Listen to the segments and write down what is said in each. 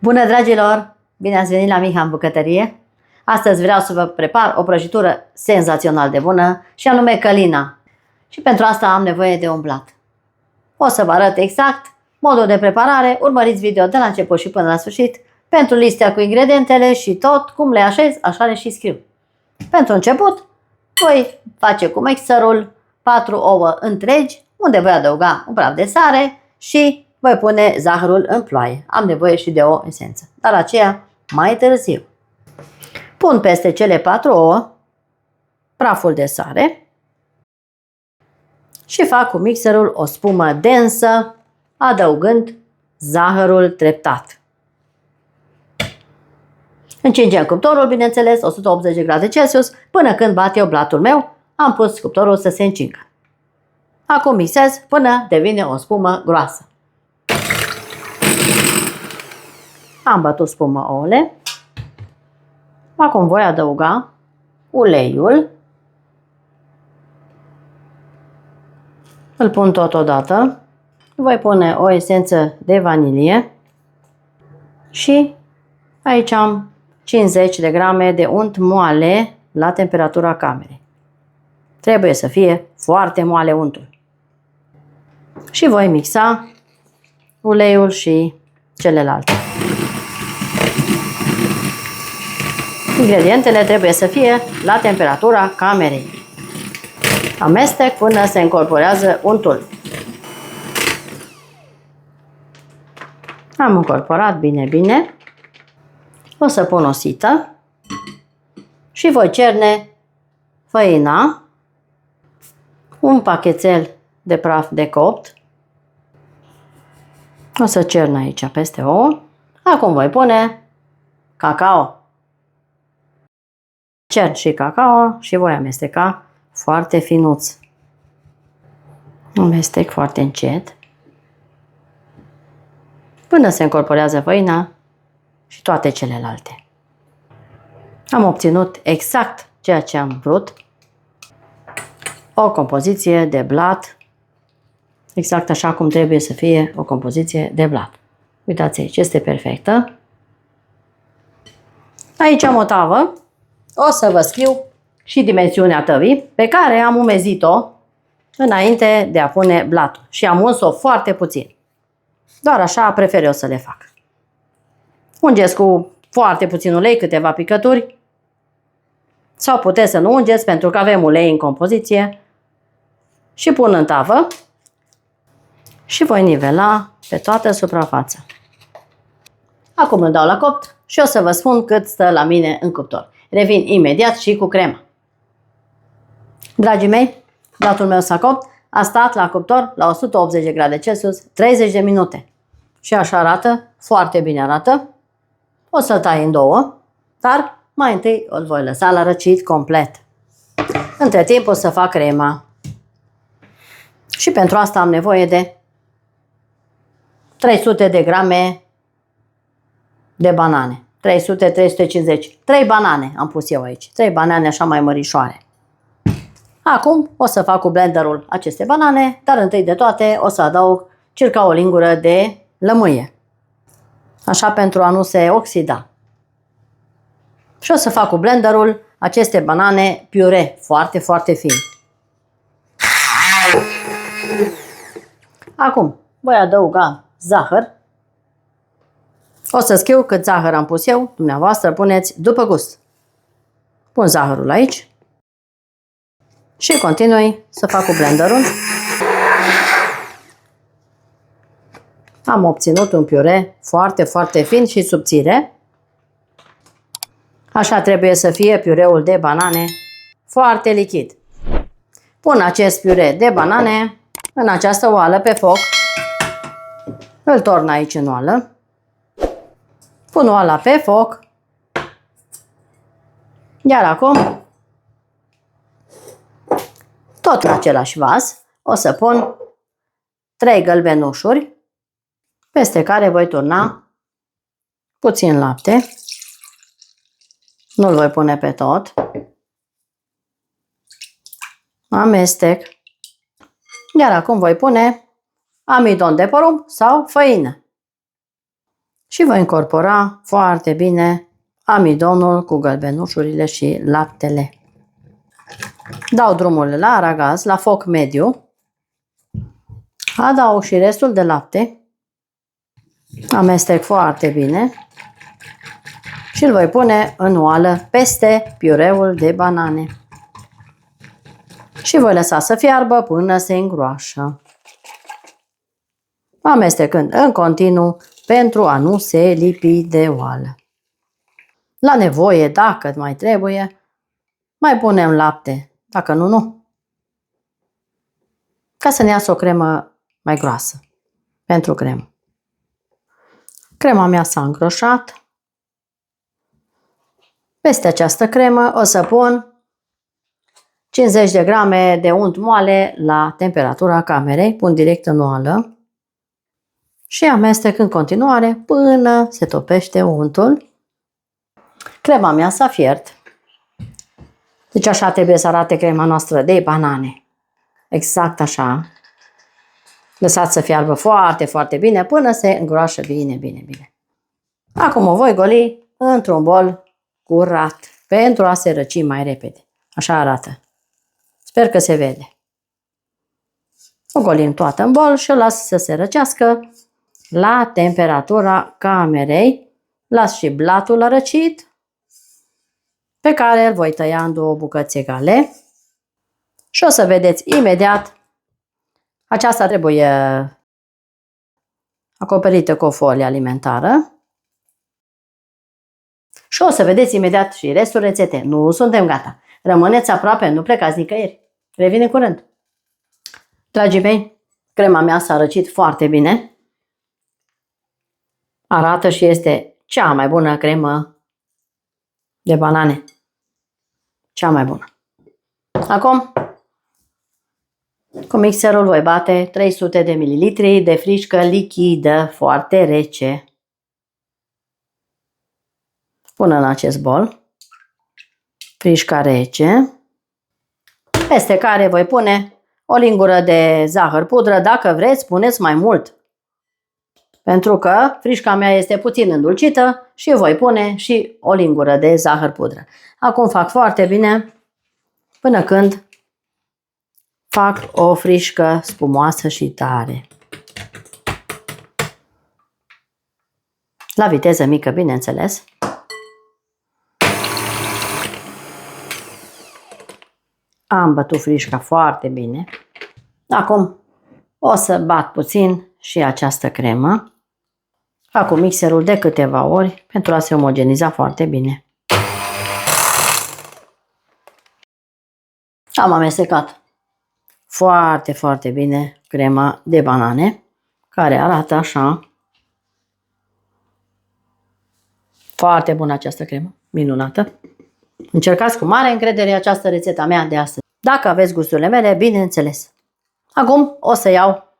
Bună, dragilor! Bine ați venit la Miha în bucătărie! Astăzi vreau să vă prepar o prăjitură senzațional de bună și anume călina. Și pentru asta am nevoie de un blat. O să vă arăt exact modul de preparare. Urmăriți video de la început și până la sfârșit. Pentru listea cu ingredientele și tot cum le așez, așa le și scriu. Pentru început, voi face cu mixerul 4 ouă întregi, unde voi adăuga un praf de sare și voi pune zahărul în ploaie. Am nevoie și de o esență, dar aceea mai târziu. Pun peste cele 4 ouă praful de sare și fac cu mixerul o spumă densă, adăugând zahărul treptat. Încingem cuptorul, bineînțeles, 180 de grade Celsius, până când bat eu blatul meu. Am pus cuptorul să se încingă. Acum mixez până devine o spumă groasă. Am bătut spumă ouăle. Acum voi adăuga uleiul. Îl pun totodată. Voi pune o esență de vanilie. Și aici am 50 de grame de unt moale la temperatura camerei. Trebuie să fie foarte moale untul. Și voi mixa uleiul și celelalte. Ingredientele trebuie să fie la temperatura camerei. Amestec până se încorporează untul. Am încorporat bine. O să pun o sită și voi cerne făina, un pachetel de praf de copt. O să cern aici peste ouă. Acum voi pune cacao. Cern și cacao și voi amesteca foarte finuț. Amestec foarte încet până se încorporează făina și toate celelalte. Am obținut exact ceea ce am vrut. O compoziție de blat, exact așa cum trebuie să fie o compoziție de blat. Uitați aici, este perfectă. Aici am o tavă. O să vă scriu și dimensiunea tăvii pe care am umezit-o înainte de a pune blatul. Și am uns-o foarte puțin. Doar așa prefer eu să le fac. Ungeți cu foarte puțin ulei, câteva picături. Sau puteți să nu ungeți pentru că avem ulei în compoziție. Și pun în tavă. Și voi nivela pe toată suprafața. Acum îl dau la copt și o să vă spun cât stă la mine în cuptor. Revin imediat și cu crema. Dragii mei, blatul meu s-a copt, a stat la cuptor la 180 de grade Celsius 30 de minute. Și așa arată, foarte bine arată. O să-l tai în două, dar mai întâi îl voi lăsa la răcit complet. Între timp o să fac crema. Și pentru asta am nevoie de 300 de grame de banane. 300-350. 3 banane am pus eu aici. 3 banane așa mai mărișoare. Acum o să fac cu blenderul aceste banane, dar întâi de toate o să adaug circa o lingură de lămâie. Așa pentru a nu se oxida. Și o să fac cu blenderul aceste banane piure foarte fin. Acum voi adăuga zahăr. O să scriu cât zahăr am pus eu, dumneavoastră puneți după gust. Pun zahărul aici și continui să fac cu blenderul. Am obținut un piure foarte fin și subțire. Așa trebuie să fie piureul de banane, foarte lichid. Pun acest piure de banane în această oală pe foc. Îl torn aici în oală. Pun oala pe foc. Iar acum, tot în același vas, o să pun 3 gălbenușuri, peste care voi turna puțin lapte. Nu-l voi pune pe tot. Amestec. Iar acum voi pune amidon de porumb sau făină. Și voi incorpora foarte bine amidonul cu gălbenușurile și laptele. Dau drumul la aragaz, la foc mediu. Adaug și restul de lapte. Amestec foarte bine. Și îl voi pune în oală peste piureul de banane. Și voi lăsa să fiarbă până se îngroașă, amestecând în continuu pentru a nu se lipi de oală. La nevoie, dacă mai trebuie, mai punem lapte, dacă nu, nu. Ca să ne iasă o cremă mai groasă pentru cremă. Crema mea s-a îngroșat. Peste această cremă o să pun 50 de grame de unt moale la temperatura camerei, pun direct în oală și amestec în continuare până se topește untul. Crema mea s-a fiert. Deci așa trebuie să arate crema noastră de banane. Exact așa. Lăsați să fiarbă foarte, foarte bine până se îngroașă bine, bine, bine. Acum o voi goli într-un bol curat pentru a se răci mai repede. Așa arată. Sper că se vede. O golim toată în bol și o las să se răcească la temperatura camerei. Las și blatul răcit, pe care îl voi tăia în două bucăți egale. Și o să vedeți imediat. Aceasta trebuie acoperită cu o folie alimentară. Și o să vedeți imediat și restul rețetei. Nu suntem gata. Rămâneți aproape, nu plecați nicăieri. Revine curând. Dragii mei, crema mea s-a răcit foarte bine. Arată și este cea mai bună cremă de banane. Cea mai bună. Acum, cu mixerul voi bate 300 de ml de frișcă lichidă foarte rece. Pun în acest bol frișca rece, peste care voi pune o lingură de zahăr pudră. Dacă vreți, puneți mai mult, pentru că frișca mea este puțin îndulcită și voi pune și o lingură de zahăr pudră. Acum fac foarte bine până când fac o frișcă spumoasă și tare. La viteză mică, bineînțeles. Am bătut frișca foarte bine. Acum o să bat puțin și această cremă. Fac cu mixerul de câteva ori pentru a se omogeniza foarte bine. Am amestecat foarte, foarte bine crema de banane, care arată așa. Foarte bună această cremă, minunată. Încercați cu mare încredere această rețetă mea de astăzi. Dacă aveți gusturile mele, bineînțeles. Acum o să iau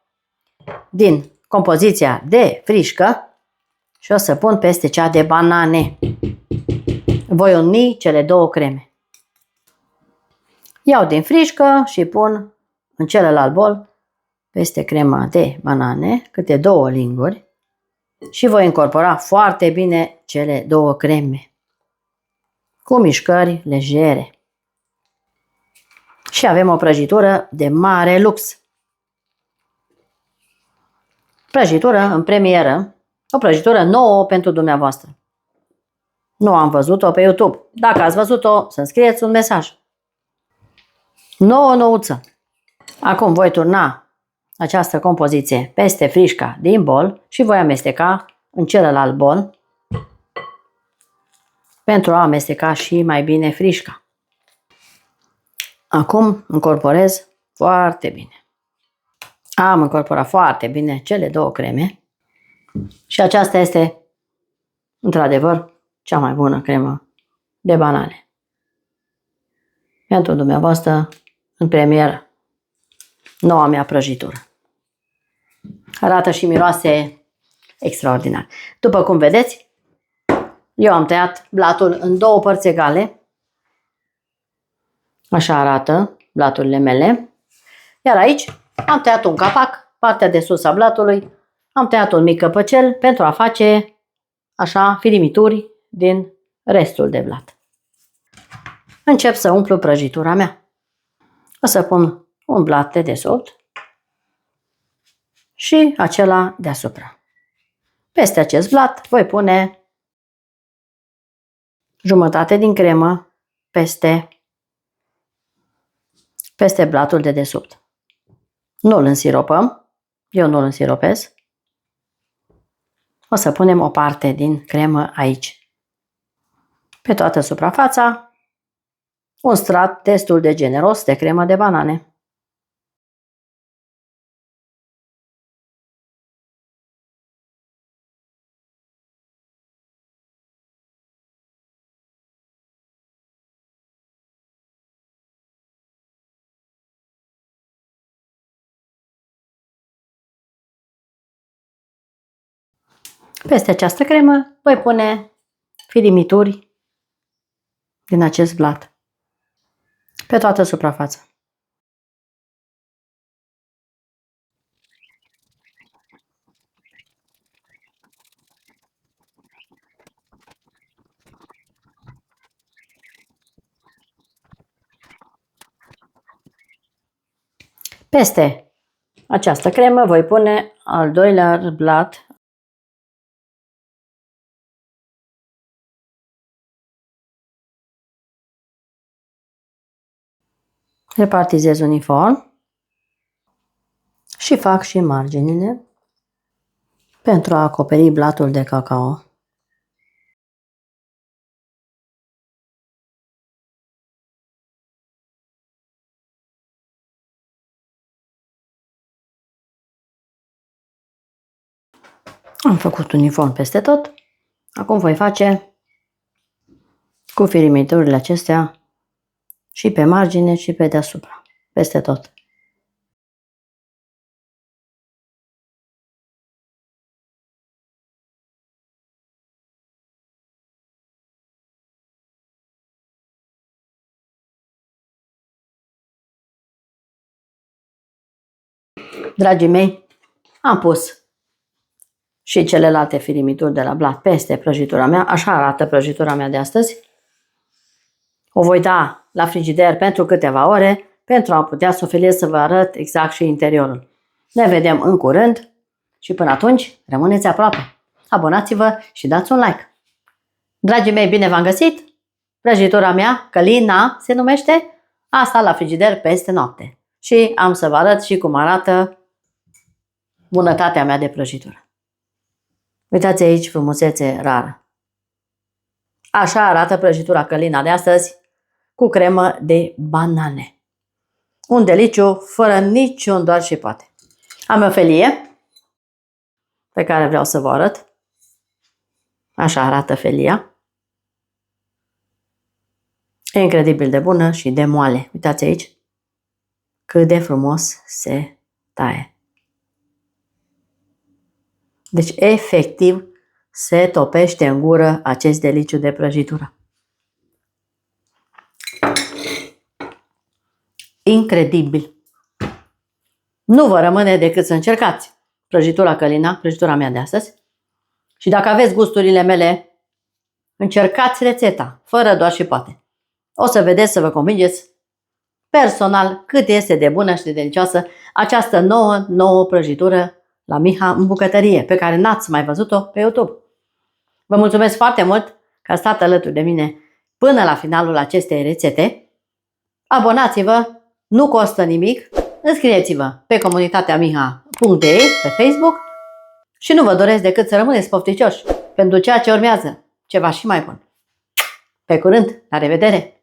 din compoziția de frișcă și o să pun peste cea de banane. Voi uni cele două creme. Iau din frișcă și pun în celălalt bol peste crema de banane câte două linguri și voi incorpora foarte bine cele două creme cu mișcări legere. Și avem o prăjitură de mare lux. Prăjitură în premieră, o prăjitură nouă pentru dumneavoastră. Nu am văzut-o pe YouTube. Dacă ați văzut-o, să-mi scrieți un mesaj. Nouă nouță. Acum voi turna această compoziție peste frișca din bol și voi amesteca în celălalt bol pentru a amesteca și mai bine frișca. Acum incorporez foarte bine. Am incorporat foarte bine cele două creme și aceasta este într-adevăr cea mai bună cremă de banane pentru dumneavoastră în premieră. Noua mea prăjitură. Arată și miroase extraordinar. După cum vedeți, eu am tăiat blatul în două părți egale. Așa arată blaturile mele. Iar aici am tăiat un capac, partea de sus a blatului, am tăiat un mic căpăcel pentru a face așa, firimituri din restul de blat. Încep să umplu prăjitura mea. O să pun un blat de desubt și acela deasupra. Peste acest blat voi pune jumătate din cremă peste blatul de desubt. Nu îl însiropăm, eu nu îl însiropez. O să punem o parte din cremă aici. Pe toată suprafața, un strat destul de generos de cremă de banane. Peste această cremă voi pune firimituri din acest blat pe toată suprafața. Peste această cremă voi pune al doilea blat repartizez uniform și fac și marginile pentru a acoperi blatul de cacao. Am făcut uniform peste tot. Acum voi face cu firimiturile acestea și pe margine și pe deasupra, peste tot. Dragii mei, am pus și celelalte firimituri de la blat peste prăjitura mea. Așa arată prăjitura mea de astăzi. O voi da la frigider pentru câteva ore pentru a putea să o filiez să vă arăt exact și interiorul. Ne vedem în curând și până atunci rămâneți aproape. Abonați-vă și dați un like. Dragii mei, bine v-am găsit! Prăjitura mea, călina, se numește, asta la frigider peste noapte. Și am să vă arăt și cum arată bunătatea mea de prăjitură. Uitați aici frumusețe rară. Așa arată prăjitura călina de astăzi cu cremă de banane. Un deliciu fără niciun doar și poate. Am o felie pe care vreau să vă arăt. Așa arată felia. E incredibil de bună și de moale. Uitați aici cât de frumos se taie. Deci, efectiv, se topește în gură acest deliciu de prăjitură. Incredibil! Nu vă rămâne decât să încercați prăjitura călina, prăjitura mea de astăzi. Și dacă aveți gusturile mele, încercați rețeta, fără doar și poate. O să vedeți, să vă convingeți personal cât este de bună și de delicioasă această nouă prăjitură la Miha în bucătărie, pe care n-ați mai văzut-o pe YouTube. Vă mulțumesc foarte mult că ați stat alături de mine până la finalul acestei rețete. Abonați-vă, nu costă nimic, înscrieți-vă pe comunitatea miha.de pe Facebook și nu vă doresc decât să rămâneți pofticioși pentru ceea ce urmează, ceva și mai bun. Pe curând, la revedere!